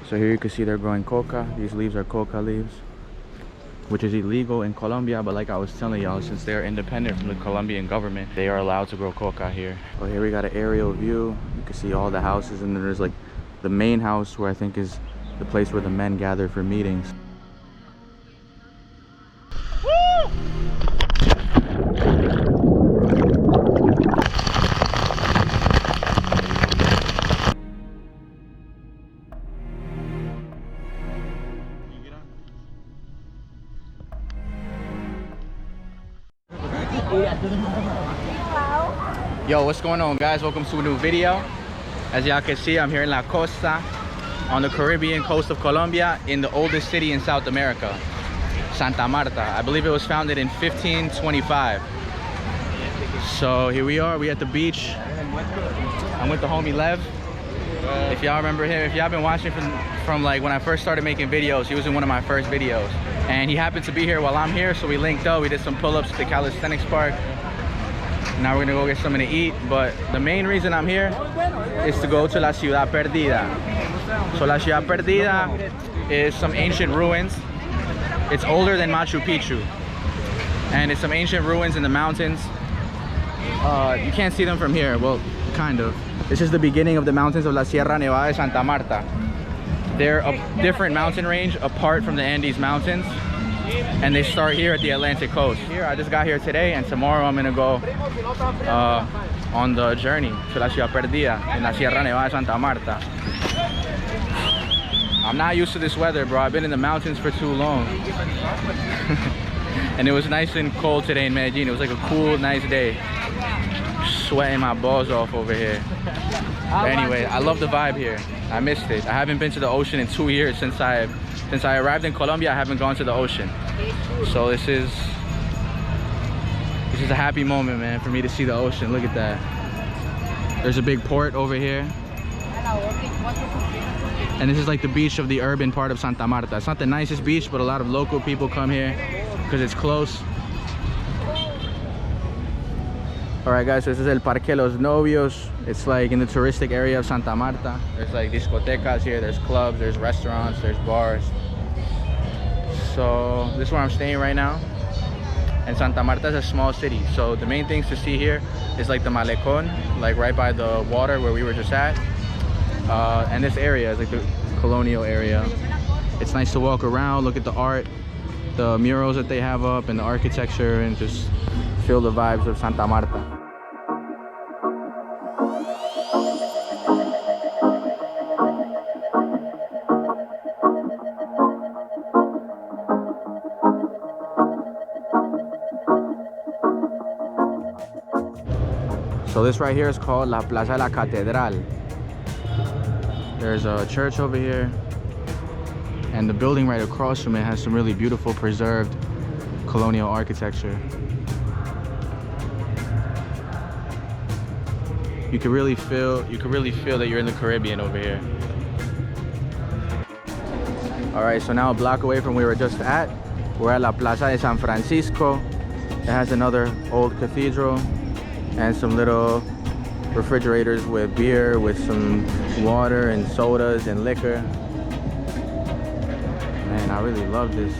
So here you can see they're growing coca. These leaves are coca leaves, which is illegal in Colombia, but like I was telling y'all, since they're independent from the Colombian government, they are allowed to grow coca here. So here we got an aerial view. You can see all the houses, and then there's like the main house where I think is the place where the men gather for meetings. Woo! Yo, what's going on, guys? Welcome to a new video. As y'all can see, I'm here in La Costa on the Caribbean coast of Colombia, in the oldest city in South America, Santa Marta. I believe it was founded in 1525. So here we are, we at the beach. I'm with the homie Lev. If y'all remember him, if y'all been watching from like when I first started making videos, he was in one of my first videos. And he happened to be here while I'm here, so we linked up. We did some pull-ups at the calisthenics park. Now we're gonna go get something to eat, but the main reason I'm here is to go to La Ciudad Perdida. So La Ciudad Perdida is some ancient ruins. It's older than Machu Picchu, and it's some ancient ruins in the mountains. You can't see them from here, well, kind of. This is the beginning of the mountains of La Sierra Nevada de Santa Marta. They're a different mountain range apart from the Andes Mountains, and they start here at the Atlantic coast. Here, I just got here today, and tomorrow I'm gonna go on the journey to La Ciudad Perdida in La Sierra Nevada de Santa Marta. I'm not used to this weather, bro. I've been in the mountains for too long. And it was nice and cold today in Medellin. It was like a cool, nice day. Sweating my balls off over here. But anyway, I love the vibe here. I missed it. I haven't been to the ocean in 2 years. Since I arrived in Colombia, I haven't gone to the ocean. So this is a happy moment, man, for me to see the ocean. Look at that. There's a big port over here. And this is like the beach of the urban part of Santa Marta. It's not the nicest beach, but a lot of local people come here because it's close. Alright guys, so this is El Parque Los Novios. It's like in the touristic area of Santa Marta. There's like discotecas here, there's clubs, there's restaurants, there's bars. So this is where I'm staying right now. And Santa Marta is a small city, so the main things to see here is like the Malecón, like right by the water where we were just at. And this area is like the colonial area. It's nice to walk around, look at the art, the murals that they have up, and the architecture, and just feel the vibes of Santa Marta. So this right here is called La Plaza de la Catedral. There's a church over here, and the building right across from it has some really beautiful preserved colonial architecture. You can really feel that you're in the Caribbean over here. All right, so now a block away from where we were just at, we're at La Plaza de San Francisco. It has another old cathedral and some little refrigerators with beer, with some water and sodas and liquor. Man, I really love this.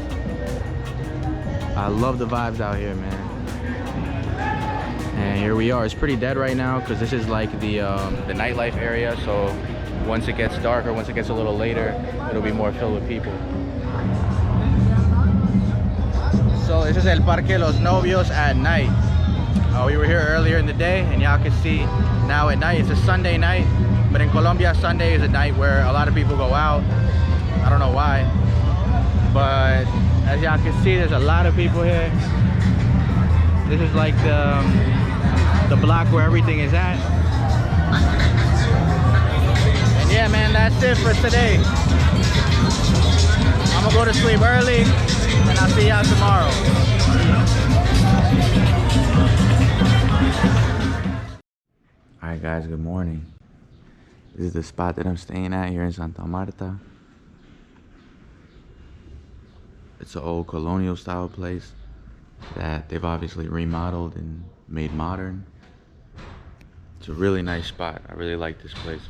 I love the vibes out here, man. And here we are. It's pretty dead right now because this is like the nightlife area. So once it gets darker, once it gets a little later, it'll be more filled with people. So this is El Parque Los Novios at night. We were here earlier in the day, and y'all can see now at night. It's a Sunday night, but in Colombia, Sunday is a night where a lot of people go out. I don't know why, but as y'all can see, there's a lot of people here. This is like the block where everything is at. And yeah, man, that's it for today. I'm gonna go to sleep early, and I'll see y'all tomorrow. Alright guys, good morning. This is the spot that I'm staying at here in Santa Marta. It's an old colonial style place that they've obviously remodeled and made modern. It's a really nice spot. I really like this place.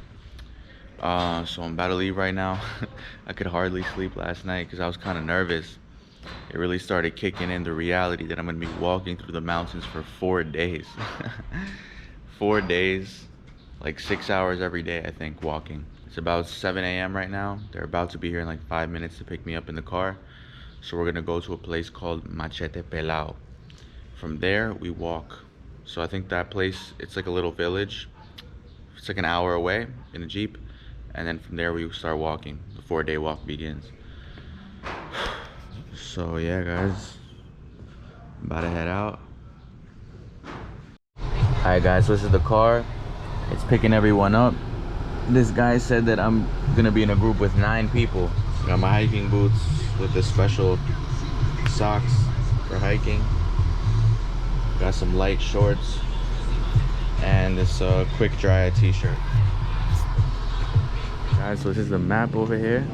So I'm about to leave right now. I could hardly sleep last night because I was kind of nervous. It really started kicking in the reality that I'm going to be walking through the mountains for 4 days. 4 days, like 6 hours every day, I think, walking. It's about 7 a.m. right now. They're about to be here in like 5 minutes to pick me up in the car. So we're going to go to a place called Machete Pelao. From there, we walk. So I think that place, it's like a little village. It's like an hour away in a Jeep. And then from there, we start walking. The 4-day walk begins. So yeah, guys, I'm about to head out. Alright guys, so this is the car. It's picking everyone up. This guy said that I'm gonna be in a group with 9 people. Got my hiking boots with the special socks for hiking. Got some light shorts and this quick dry t-shirt. Guys, so this is the map over here.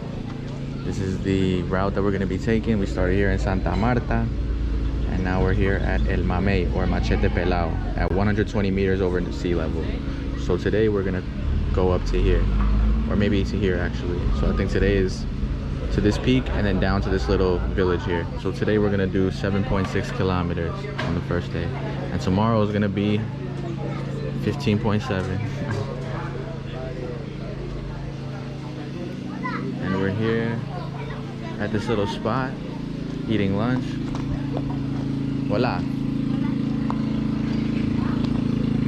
This is the route that we're gonna be taking. We started here in Santa Marta, and now we're here at El Mamey, or Machete Pelao, at 120 meters over the sea level. So today we're gonna go up to here, or maybe to here actually. So I think today is to this peak and then down to this little village here. So today we're gonna do 7.6 kilometers on the first day, and tomorrow is gonna be 15.7. And we're here at this little spot eating lunch. Hola.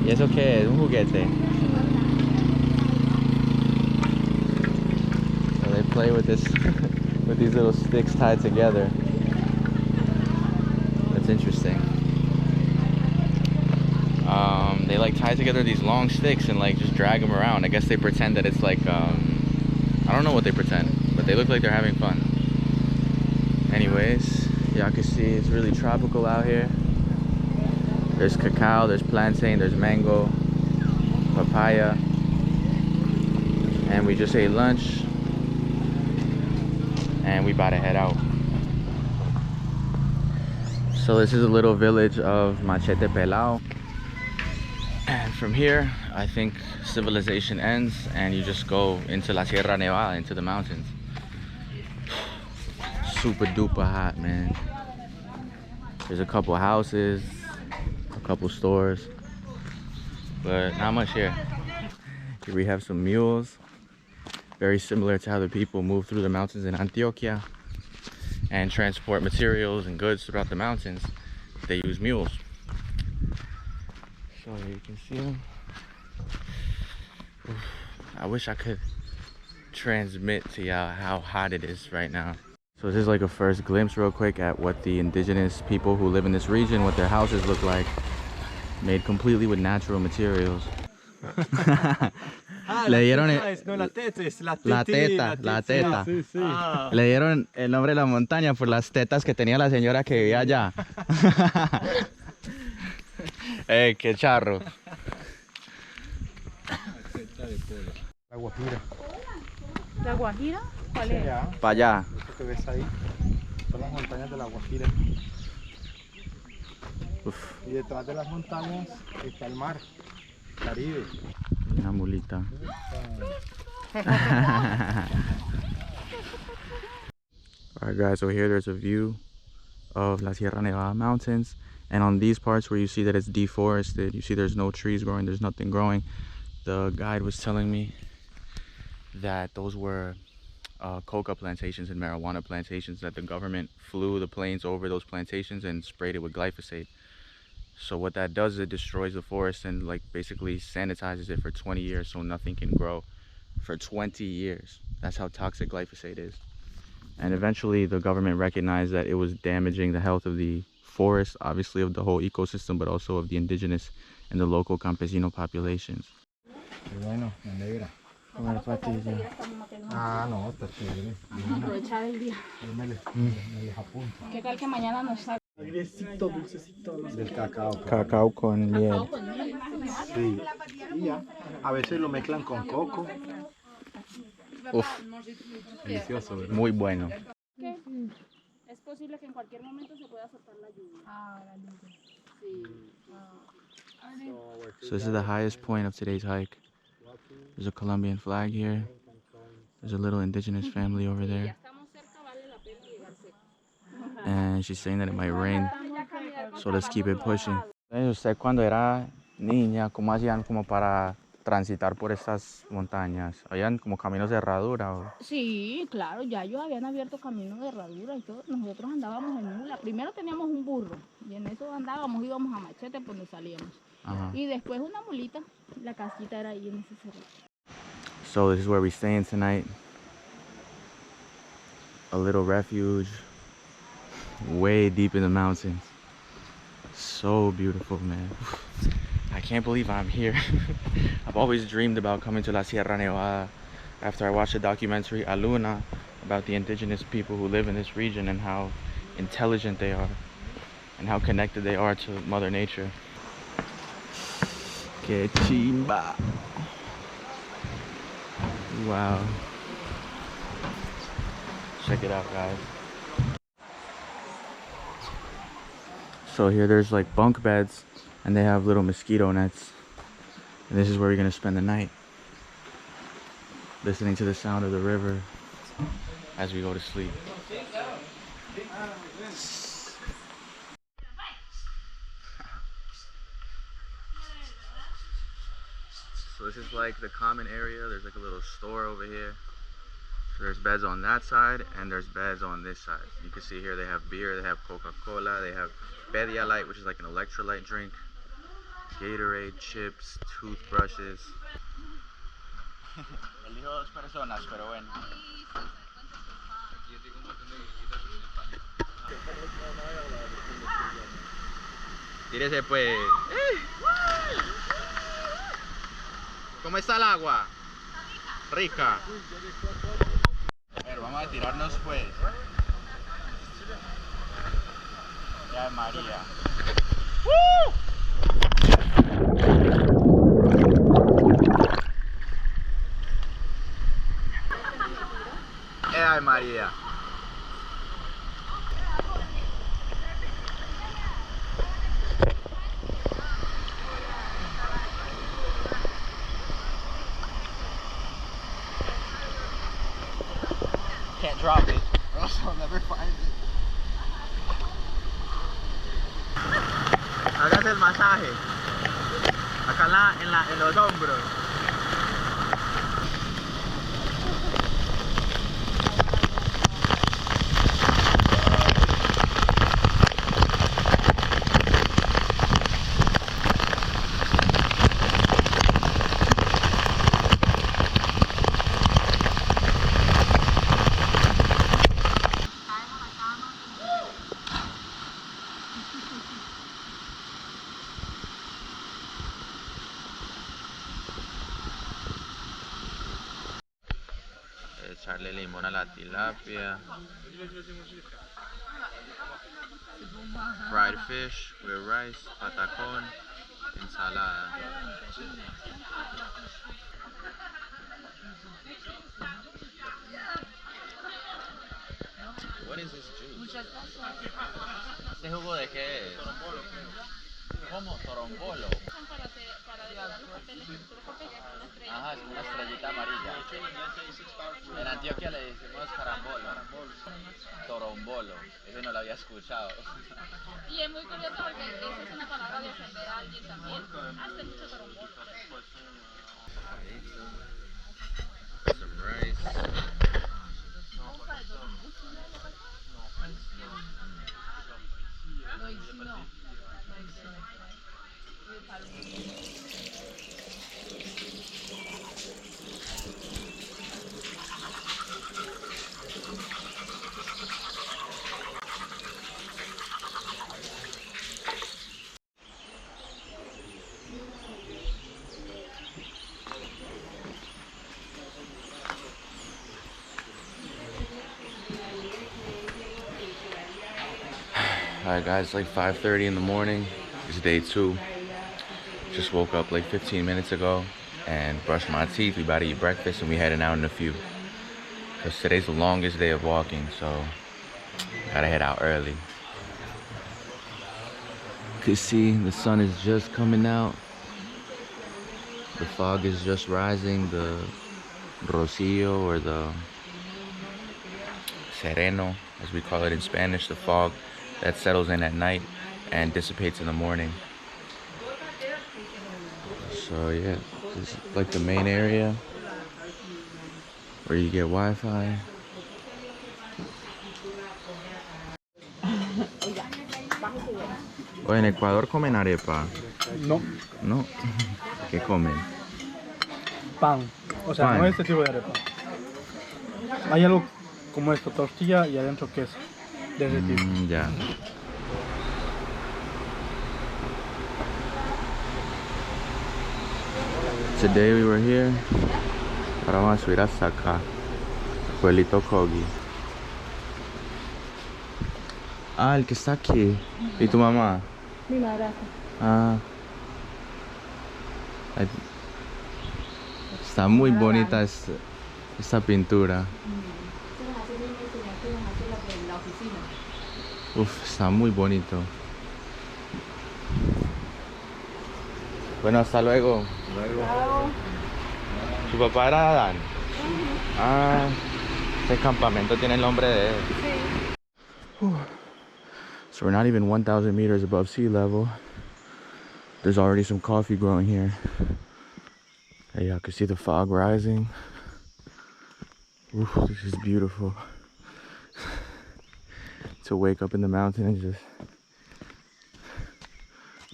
¿Y eso qué es? Un juguete. So they play with this with these little sticks tied together. That's interesting. They like tie together these long sticks and like just drag them around. I guess they pretend that it's like I don't know what they pretend, but they look like they're having fun. Anyways, y'all can see it's really tropical out here. There's cacao, there's plantain, there's mango, papaya, and we just ate lunch and we about to head out. So this is a little village of Machete Pelao, and from here I think civilization ends and you just go into La Sierra Nevada, into the mountains. Super duper hot, man. There's a couple houses, a couple stores, but not much here. Here we have some mules, very similar to how the people move through the mountains in Antioquia and transport materials and goods throughout the mountains. They use mules. So you can see them. I wish I could transmit to y'all how hot it is right now. So this is like a first glimpse real quick at what the indigenous people who live in this region, what their houses look like, made completely with natural materials. Le dieron la teta. Le dieron el nombre de la montaña por las tetas que tenía la señora que vivía allá. Qué charro. La Guajira. ¿La Guajira? ¿Cuál es? Para allá. Eso que ves ahí son las montañas de la Guajira. Uf. Y detrás de las montañas está el mar, Caribe. Una mulita. Alright guys, so here there's a view of La Sierra Nevada mountains, and on these parts where you see that it's deforested, you see there's no trees growing, there's nothing growing. The guide was telling me that those were coca plantations and marijuana plantations, that the government flew the planes over those plantations and sprayed it with glyphosate. So what that does is it destroys the forest and like basically sanitizes it for 20 years so nothing can grow for 20 years. That's how toxic glyphosate is. And eventually the government recognized that it was damaging the health of the forest, obviously of the whole ecosystem, but also of the indigenous and the local campesino populations. Bueno, me alegra. Ah, no, está chévere. Aprovechar el día. Me les apunto. ¿Qué tal que mañana nos salga? Agresito, dulcecito. Del cacao. Cacao con miel. Sí. Y ya. A veces lo mezclan con coco. Uf, Delicioso, ¿verdad? muy bueno. Es posible que en cualquier momento se pueda soltar la lluvia. Ah, la lluvia. Sí. So this is the highest point of today's hike. There's a Colombian flag here. There's a little indigenous family over there. And she's saying that it might rain. So let's keep it pushing. ¿Usted cuando era niña, cómo hacían como para transitar por estas montañas? ¿Habían como caminos de herradura? ¿O? Sí, claro, ya ellos habían abierto caminos de herradura y todo. Nosotros andábamos en mula. Primero teníamos un burro y en eso andábamos, íbamos a machete por donde salíamos. Y después una mulita. La casita era ahí en ese cerro. So this is where we're staying tonight. A little refuge way deep in the mountains. So beautiful, man. I can't believe I'm here. I've always dreamed about coming to La Sierra Nevada after I watched the documentary Aluna about the indigenous people who live in this region and how intelligent they are and how connected they are to Mother Nature. Que chimba. Wow. Check it out, guys. So here there's like bunk beds and they have little mosquito nets. And this is where we're gonna spend the night. Listening to the sound of the river as we go to sleep. So this is like the common area. There's like a little store over here. So there's beds on that side and there's beds on this side. You can see here they have beer, they have Coca-Cola, they have Pedialyte, which is like an electrolyte drink, Gatorade, chips, toothbrushes. Elijo dos personas, pero bueno. Tírese pues. ¿Cómo está el agua? Rica. A ver, vamos a tirarnos pues. Ya María. ¡Woo! Ay María. Can't drop it, or else I'll never find it. Hágase el masaje. Acá en los hombros. Echarle limón a la tilapia. Fried fish with rice, patacón, ensalada. What is this juice? ¿Este jugo de qué es? ¿Cómo? Torombolo. Ajá, es una estrellita amarilla. En Antioquia le decimos carambolo. Torombolo. Ese no lo había escuchado. Y es muy curioso porque esa es una palabra de ofender a alguien también. Hace mucho torombolo. Some rice. Alright guys, it's like 5:30 in the morning. It's day 2. Just woke up like 15 minutes ago and brushed my teeth. We about to eat breakfast and we heading out in a few. Because today's the longest day of walking, so gotta head out early. You can see the sun is just coming out. The fog is just rising. The rocío, or the sereno, as we call it in Spanish, the fog that settles in at night and dissipates in the morning. So yeah, this is like the main area where you get Wi-Fi. Oye, en Ecuador comen arepa. No, No. ¿Qué comen? pan. O sea, Pan. no este tipo de arepa. Hay algo como esto, tortilla y adentro queso. De ese tipo. Ya. Today we were here. Ahora vamos a subir hasta acá. Pueblito Kogi. Ah, el que está aquí. ¿Y tu mamá? Mi madrastra. Ah. Está muy bonita esta pintura. Uf, está muy bonito. Bueno, hasta luego. ¿Tu papá era Adán? Ah, este campamento tiene el nombre de él. Sí. So we're not even 1,000 meters above sea level. There's already some coffee growing here. Hey, y'all can see the fog rising. Ooh, this is beautiful. To wake up in the mountain and just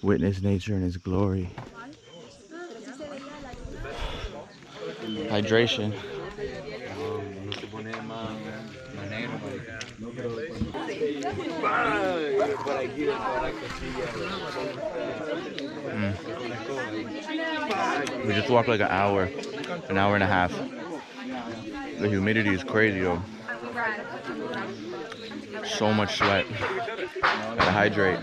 witness nature in its glory. Hydration. We just walked like an hour and a half. The humidity is crazy though. So much sweat. Gotta hydrate.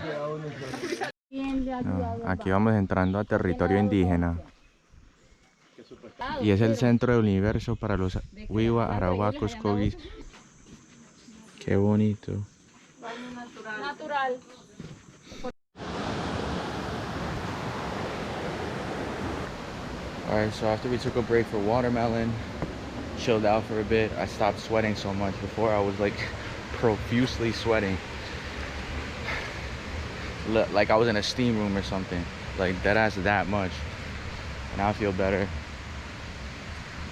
Aquí vamos entrando a territorio indígena. Y es el centro del universo para los Wiwa, Arahuacos, Kogis. Qué bonito. Natural. Alright, so after we took a break for watermelon, chilled out for a bit, I stopped sweating so much. Before I was like profusely sweating. Like I was in a steam room or something. Like deadass that much. Now I feel better.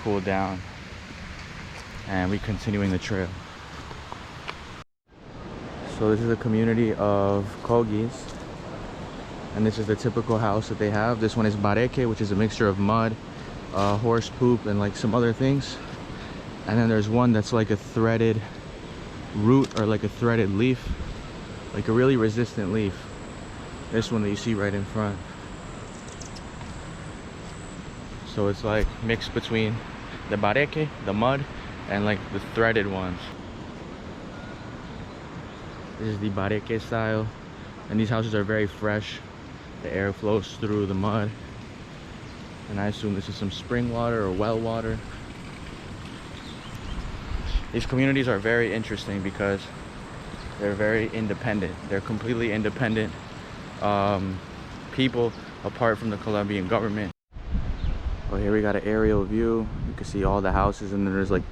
Cooled down. And we're continuing the trail. So this is a community of Kogis. And this is the typical house that they have. This one is bareque, which is a mixture of mud, horse poop, and like some other things. And then there's one that's like a threaded root or like a threaded leaf. Like a really resistant leaf. This one that you see right in front. So it's like mixed between the bareque, the mud, and like the threaded ones. This is the bareque style. And these houses are very fresh. The air flows through the mud. And I assume this is some spring water or well water. These communities are very interesting because they're very independent. They're completely independent people apart from the Colombian government. Oh, here we got an aerial view. You can see all the houses, and then there's like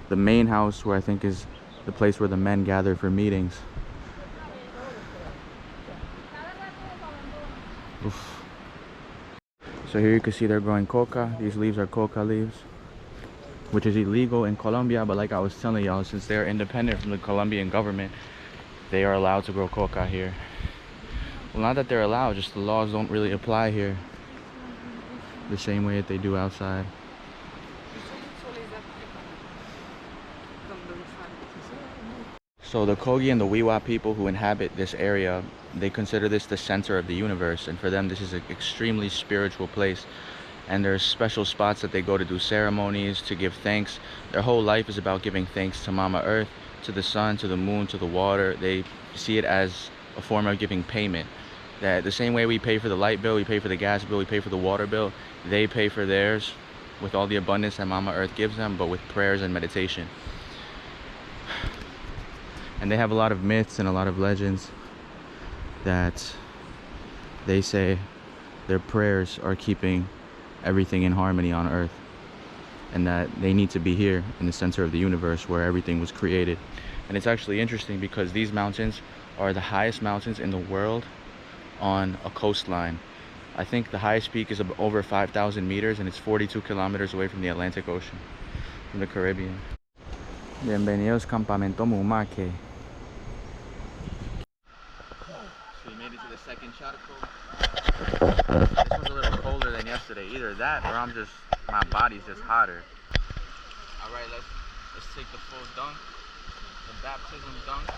the main house where I think is the place where the men gather for meetings. Oof. So here you can see they're growing coca. These leaves are coca leaves, which is illegal in Colombia, but like I was telling y'all, since they're independent from the Colombian government, they are allowed to grow coca here. Well, not that they're allowed, just the laws don't really apply here the same way that they do outside. So the Kogi and the Wiwa people who inhabit this area, they consider this the center of the universe, and for them this is an extremely spiritual place. And there's special spots that they go to do ceremonies, to give thanks. Their whole life is about giving thanks to Mama Earth, to the sun, to the moon, to the water. They see it as a form of giving payment. That the same way we pay for the light bill, we pay for the gas bill, we pay for the water bill, they pay for theirs with all the abundance that Mama Earth gives them, but with prayers and meditation. And they have a lot of myths and a lot of legends that they say their prayers are keeping everything in harmony on Earth. and that they need to be here in the center of the universe where everything was created. And it's actually interesting because these mountains are the highest mountains in the world on a coastline. I think the highest peak is over 5,000 meters, and it's 42 kilometers away from the Atlantic Ocean, from the Caribbean. Bienvenidos Campamento Mumaque. So we made it to the second charco. This one's a little colder than yesterday. Either that or my body's just hotter. Alright, let's take the full dunk. The baptism dunk.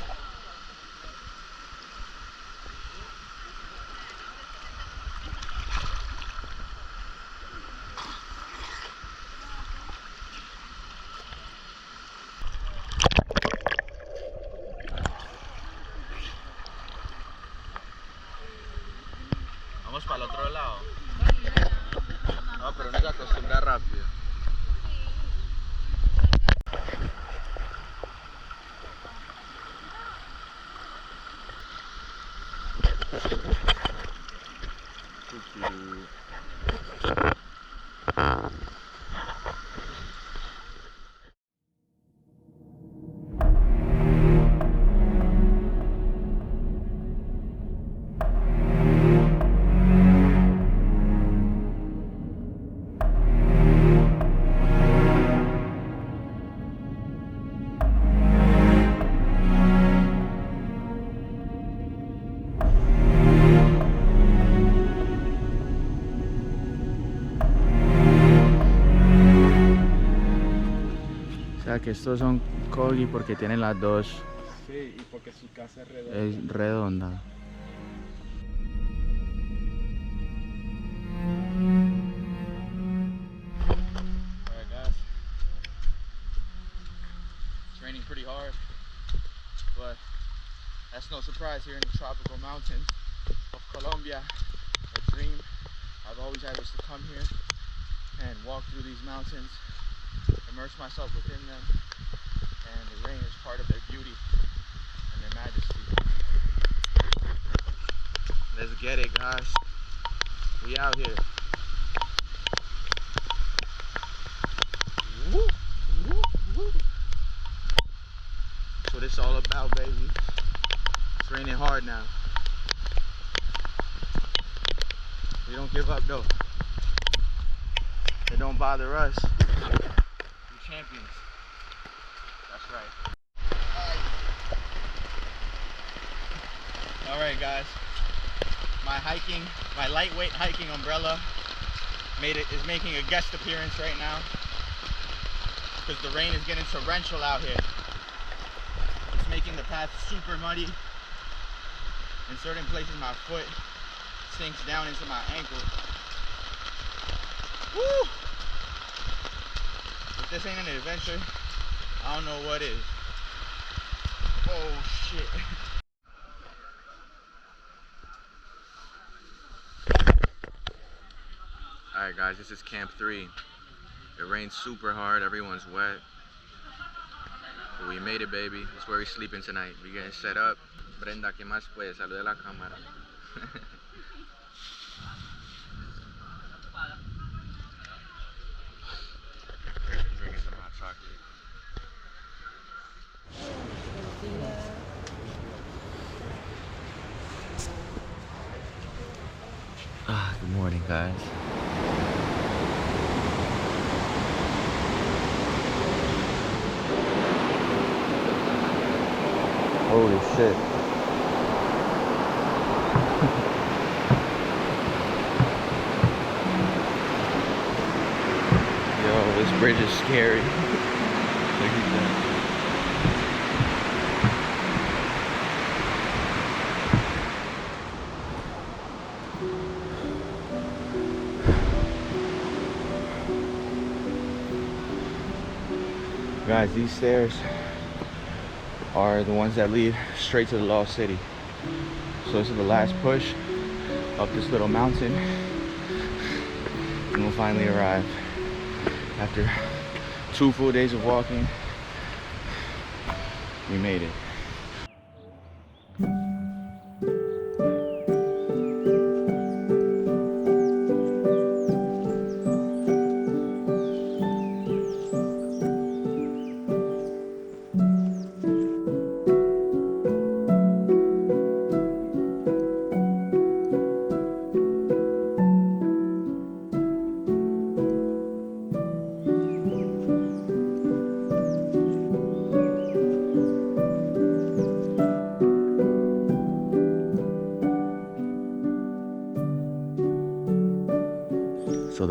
Vamos para el otro lado. No, pero no se acostumbra rápido. O sea que estos son Kogi porque tienen las dos. Sí, y porque su casa es redonda. Es redonda. Alright guys, it's raining pretty hard, but that's no surprise here in the tropical mountains of Colombia. A dream I've always had was to come here and walk through these mountains, immerse myself within them, and the rain is part of their beauty and their majesty. Let's get it, guys. We out here. Woo, woo, woo. That's what it's all about, baby. It's raining hard now. We don't give up though. It don't bother us. We're champions. That's right. Alright guys. My lightweight hiking umbrella is making a guest appearance right now because the rain is getting torrential out here. It's making the path super muddy. In certain places my foot sinks down into my ankle. Woo! If this ain't an adventure, I don't know what is. Oh shit. Alright guys, this is camp 3. It rained super hard, everyone's wet. But we made it, baby. That's where we're sleeping tonight. We're getting set up. Brenda, ¿qué más puede? Salude la cámara. Drinking some hot chocolate. Good morning, guys. Holy shit. Yo, this bridge is scary. Look at that. Guys, these stairs are the ones that lead straight to the lost city. So this is the last push up this little mountain, and we'll finally arrive. After 2 full days of walking, we made it.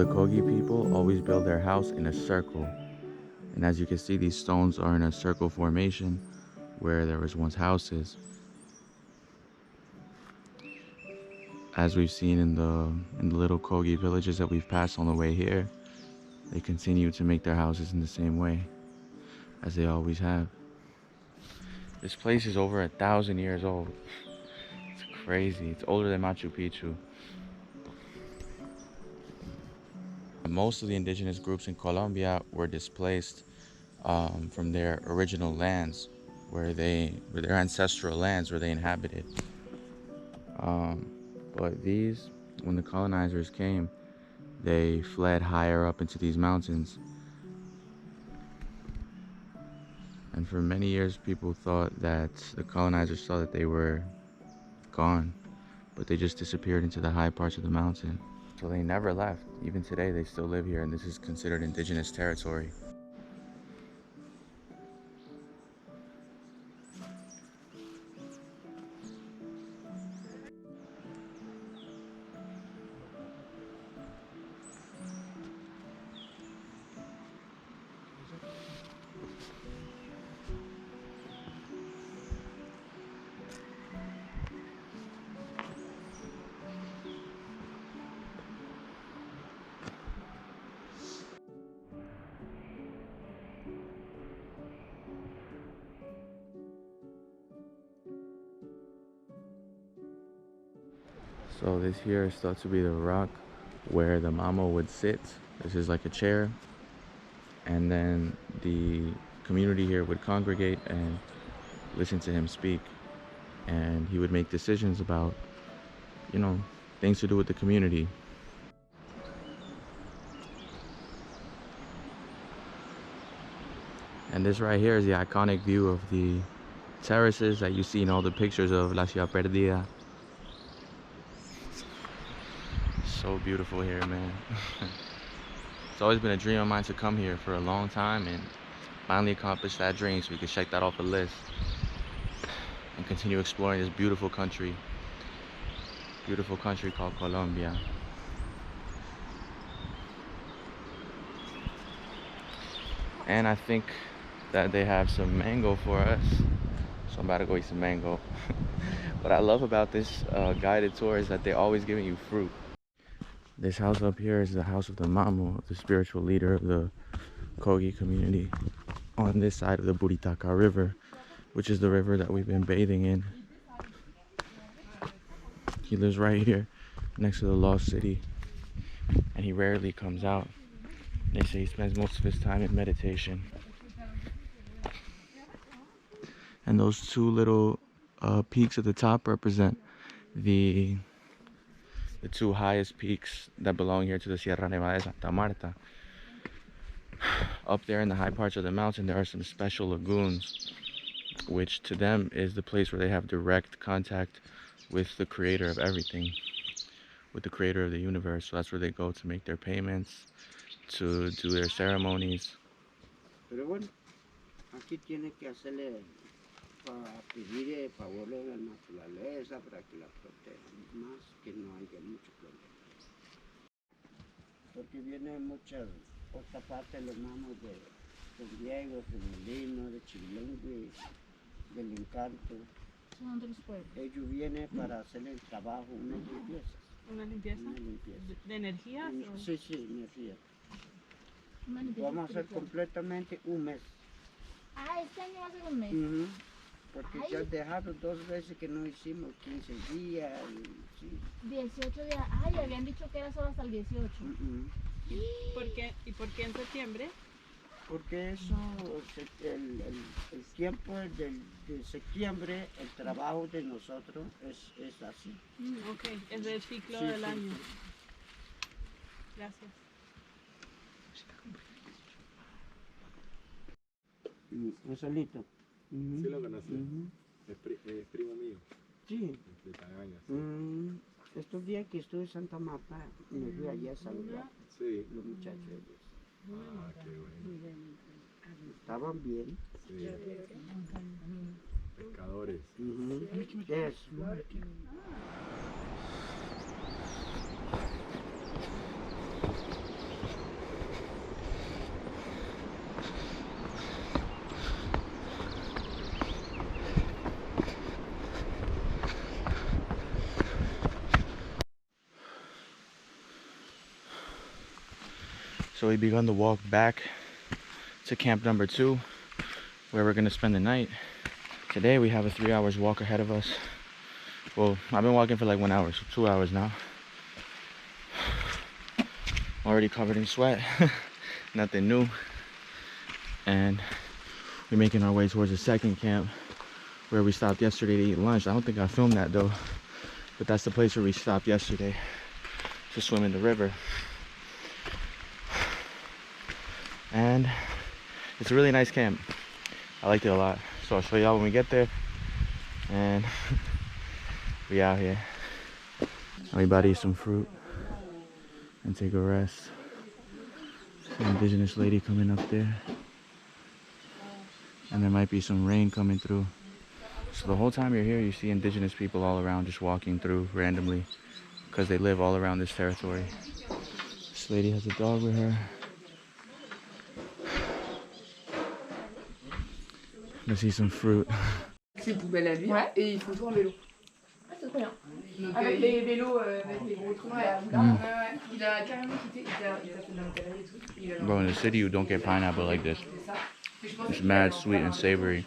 the Kogi people always build their house in a circle. And as you can see, these stones are in a circle formation where there was once houses. As we've seen in the little Kogi villages that we've passed on the way here, they continue to make their houses in the same way as they always have. This place is over 1,000 years old. It's crazy. It's older than Machu Picchu. Most of the indigenous groups in Colombia were displaced from their original lands, where their ancestral lands where they inhabited. But these, when the colonizers came, they fled higher up into these mountains. And for many years, people thought that the colonizers thought that they were gone, but they just disappeared into the high parts of the mountain. So they never left. Even today, they still live here, and this is considered indigenous territory. So this here is thought to be the rock where the mamo would sit. This is like a chair. And then the community here would congregate and listen to him speak. And he would make decisions about, you know, things to do with the community. And this right here is the iconic view of the terraces that you see in all the pictures of La Ciudad Perdida. So beautiful here, man. It's always been a dream of mine to come here for a long time and finally accomplish that dream so we can check that off the list and continue exploring this beautiful country called Colombia. And I think that they have some mango for us, so I'm about to go eat some mango. What I love about this guided tour is that they're always giving you fruit. This house up here is the house of the Mamo, the spiritual leader of the Kogi community on this side of the Buritaca River, which is the river that we've been bathing in. He lives right here next to the lost city, and he rarely comes out. They say he spends most of his time in meditation. And those two little peaks at the top represent the two highest peaks that belong here to the Sierra Nevada de Santa Marta. Up there in the high parts of the mountain, there are some special lagoons, which to them is the place where they have direct contact with the creator of everything, with the creator of the universe. So that's where they go to make their payments, to do their ceremonies. Pero bueno, aquí tiene que hacerle para pedir el favor de la naturaleza para que la protejan más, que no haya mucho problema. Porque viene muchas, otra parte los mamos de Diego, de Molino, de Chilengue, del Encanto. Ellos vienen para hacer el trabajo, una limpieza. ¿Una limpieza? Una limpieza. ¿De energía? Sí, sí, energía. Vamos a hacer completamente un mes. Ah, este año va a ser un mes. Porque ya han dejado 2 veces que no hicimos 15 días. Sí. 18 días. Ay, habían dicho que era solo hasta el 18. ¿Y por qué en septiembre? Porque eso, el tiempo de septiembre, el trabajo de nosotros es así. Ok, es el ciclo Sí, del sí, año. sí. Gracias. Rosalito. Sí lo conocí. Es primo mío. Sí. De Teyuna, sí. Estos días que estuve en Santa Marta, me fui allá a saludar Sí. los muchachos ellos. Ah, qué bueno. Estaban bien. Sí. Pescadores. Eso. So we begun the walk back to camp number 2, where we're gonna spend the night. Today we have a 3 hours walk ahead of us. Well, I've been walking for like 1 hour, so 2 hours now. Already covered in sweat. Nothing new. And we're making our way towards the second camp, where we stopped yesterday to eat lunch. I don't think I filmed that though, but that's the place where we stopped yesterday to swim in the river. And it's a really nice camp. I liked it a lot. So I'll show y'all when we get there. And we out here. We about to eat some fruit and take a rest. Some indigenous lady coming up there. And there might be some rain coming through. So the whole time you're here, you see indigenous people all around just walking through randomly, because they live all around this territory. This lady has a dog with her. Let's see some fruit. Ces poubelles à lui, et ils font tout en vélo. Ah, c'est trop bien. Avec les vélos, avec les gros trous là. Ouais. Il a carrément quitté, il a fait de l'intérêt et tout. Bro, in the city you don't get pineapple like this. It's mad sweet and savory.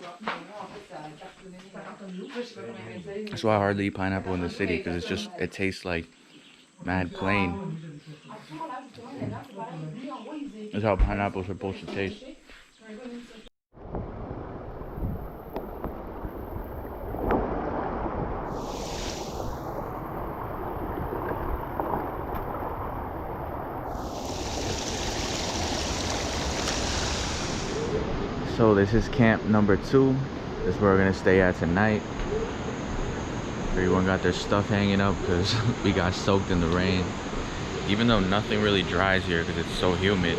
That's why I hardly eat pineapple in the city, because it's just, it tastes like mad plain. That's how pineapple is supposed to taste. So this is camp number 2. This is where we're gonna stay at tonight. Everyone got their stuff hanging up because we got soaked in the rain. Even though nothing really dries here because it's so humid.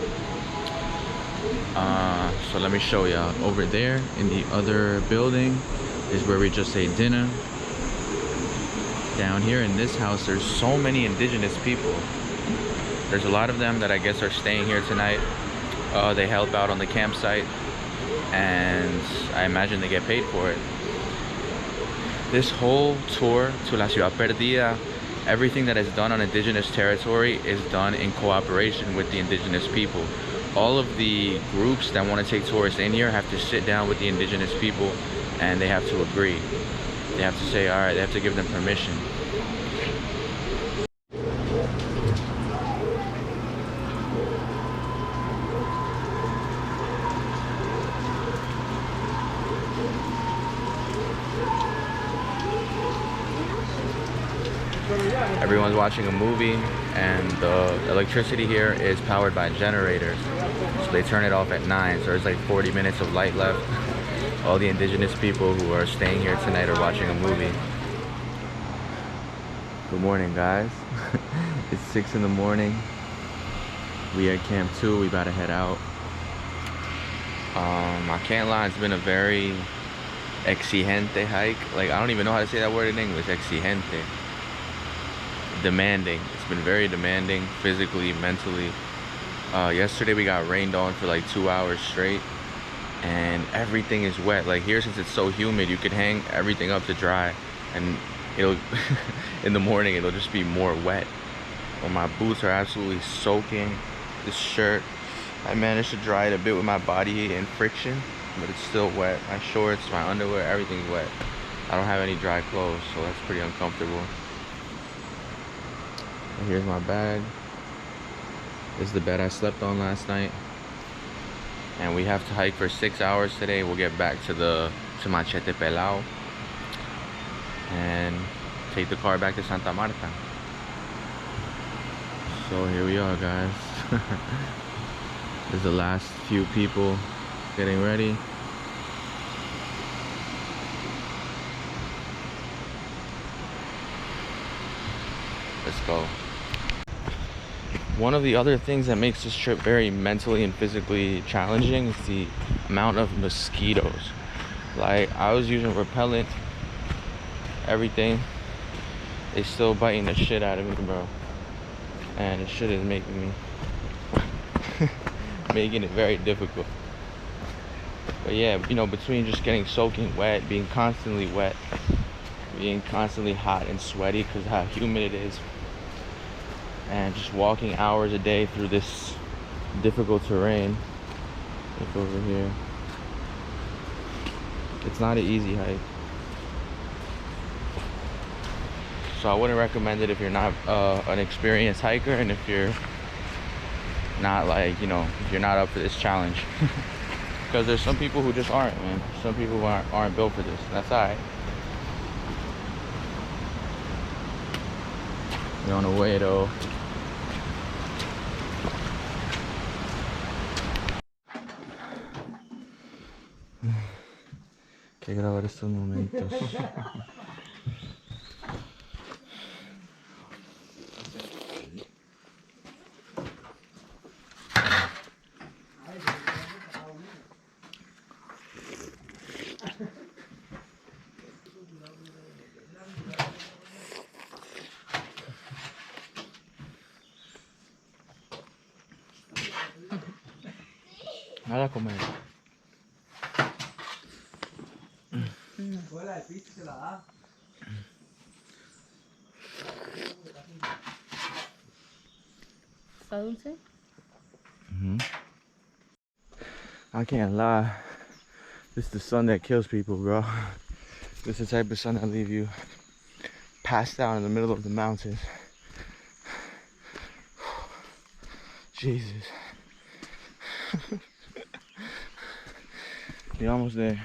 So let me show y'all. Over there in the other building is where we just ate dinner. Down here in this house, there's so many indigenous people. There's a lot of them that I guess are staying here tonight. They help out on the campsite, and I imagine they get paid for it. This whole tour to La Ciudad Perdida, everything that is done on indigenous territory is done in cooperation with the indigenous people. All of the groups that want to take tourists in here have to sit down with the indigenous people, and they have to agree. They have to say, all right, they have to give them permission. Everyone's watching a movie, and the electricity here is powered by generators. So they turn it off at 9, so there's like 40 minutes of light left. All the indigenous people who are staying here tonight are watching a movie. Good morning, guys. It's 6 in the morning. We at Camp 2, we about to head out. I can't lie, it's been a very exigente hike. Like, I don't even know how to say that word in English, exigente. Demanding. It's been very demanding, physically, mentally. Yesterday we got rained on for like 2 hours straight, and everything is wet. Like here, since it's so humid, you could hang everything up to dry, and it'll in the morning it'll just be more wet. Well, my boots are absolutely soaking. This shirt, I managed to dry it a bit with my body heat and friction, but it's still wet. My shorts, my underwear, everything's wet. I don't have any dry clothes, so that's pretty uncomfortable. And here's my bag. This is the bed I slept on last night. And we have to hike for 6 hours today. We'll get back to Machete Pelao and take the car back to Santa Marta. So here we are, guys. This is the last few people getting ready. Let's go. One of the other things that makes this trip very mentally and physically challenging is the amount of mosquitoes. Like, I was using repellent, everything. They still biting the shit out of me, bro. And the shit is making me making it very difficult. But yeah, you know, between just getting soaking wet, being constantly wet, being constantly hot and sweaty because of how humid it is, and just walking hours a day through this difficult terrain. Look over here. It's not an easy hike. So I wouldn't recommend it if you're not an experienced hiker, and if you're not, like, you know, if you're not up for this challenge. Because there's some people who just aren't, man. Some people aren't built for this. That's alright. We're on the way though. Que grabar estos momentos. Nada a comer. ¿Está dulce? I can't lie. This is the sun that kills people, bro. This is the type of sun that leave you passed out in the middle of the mountains. Jesus. You're almost there.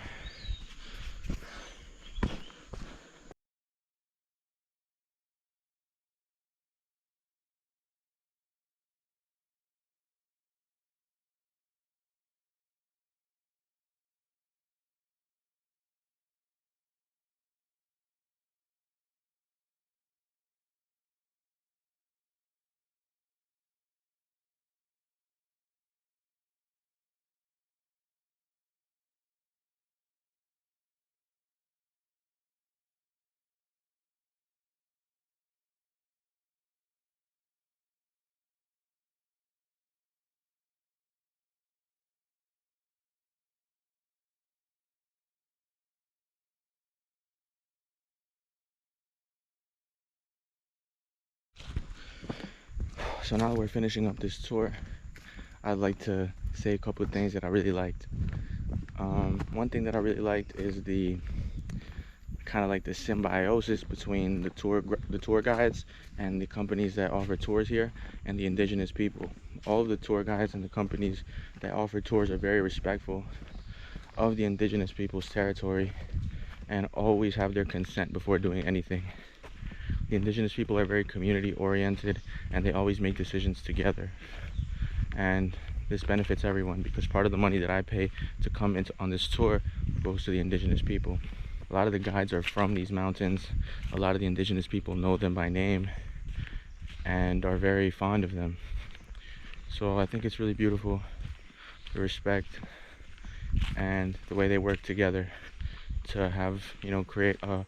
So now that we're finishing up this tour, I'd like to say a couple of things that I really liked. One thing that I really liked is the kind of like the symbiosis between the tour guides and the companies that offer tours here and the indigenous people. All of the tour guides and the companies that offer tours are very respectful of the indigenous people's territory and always have their consent before doing anything. The indigenous people are very community oriented and they always make decisions together. And this benefits everyone because part of the money that I pay to come on this tour goes to the indigenous people. A lot of the guides are from these mountains. A lot of the indigenous people know them by name and are very fond of them. So I think it's really beautiful, the respect and the way they work together to have, you know, create a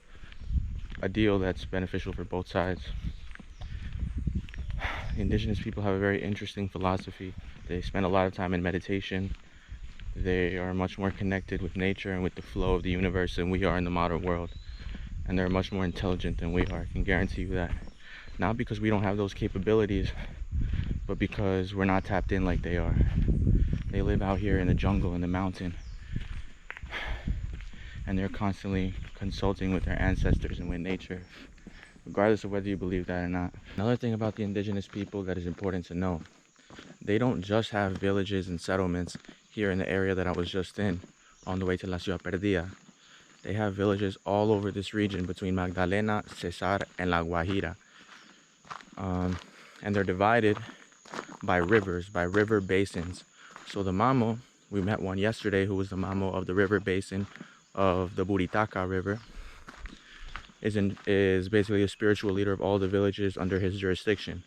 deal that's beneficial for both sides. Indigenous people have a very interesting philosophy. They spend a lot of time in meditation. They are much more connected with nature and with the flow of the universe than we are in the modern world. And they're much more intelligent than we are, I can guarantee you that. Not because we don't have those capabilities, but because we're not tapped in like they are. They live out here in the jungle, in the mountain. And they're constantly consulting with their ancestors and with nature, regardless of whether you believe that or not. Another thing about the indigenous people that is important to know, they don't just have villages and settlements here in the area that I was just in, on the way to La Ciudad Perdida. They have villages all over this region between Magdalena, Cesar, and La Guajira. And they're divided by rivers, by river basins. So the Mamo, we met one yesterday who was the Mamo of the river basin of the Buritaca River, is basically a spiritual leader of all the villages under his jurisdiction.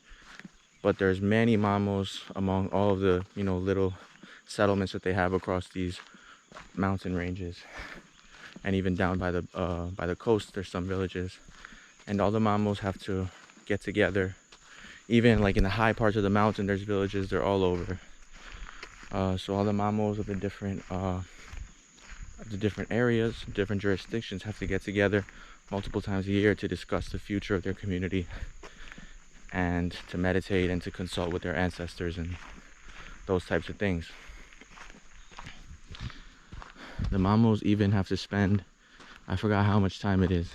But there's many Mamos among all of the, you know, little settlements that they have across these mountain ranges, and even down by the coast there's some villages, and all the Mamos have to get together. Even like in the high parts of the mountain there's villages, they're all over. So all the Mamos of the different areas, different jurisdictions have to get together multiple times a year to discuss the future of their community and to meditate and to consult with their ancestors and those types of things. The mamos even have to spend, I forgot how much time it is,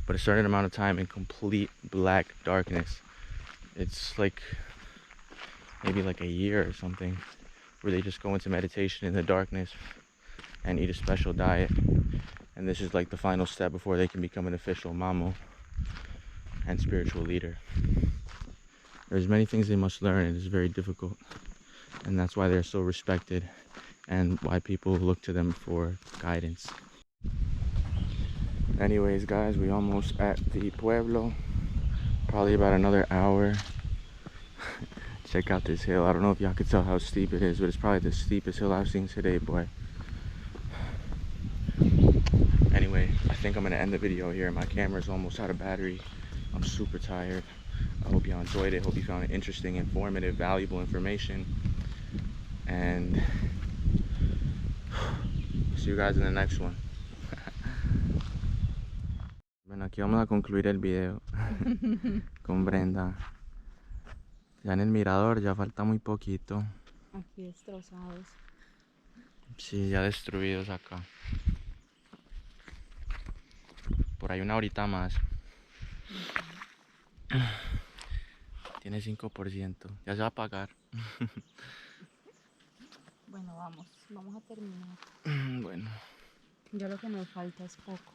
but a certain amount of time in complete black darkness. It's like maybe like a year or something, where they just go into meditation in the darkness and eat a special diet. And this is like the final step before they can become an official mamo and spiritual leader. There's many things they must learn. It is very difficult, and that's why they're so respected and why people look to them for guidance. Anyways guys, we almost at the pueblo, probably about another hour. Check out this hill. I don't know if y'all can tell how steep it is, but it's probably the steepest hill I've seen today, boy. Anyway, I think I'm gonna end the video here. My camera's almost out of battery. I'm super tired. I hope y'all enjoyed it. Hope you found it interesting, informative, valuable information. And see you guys in the next one. Bueno, aquí vamos a concluir el video con Brenda. Ya en el mirador, ya falta muy poquito. Aquí destrozados. Sí, ya destruidos acá. Por ahí una horita más. Tiene 5%. Ya se va a pagar. Bueno, vamos a terminar. Bueno. Ya lo que nos falta es poco.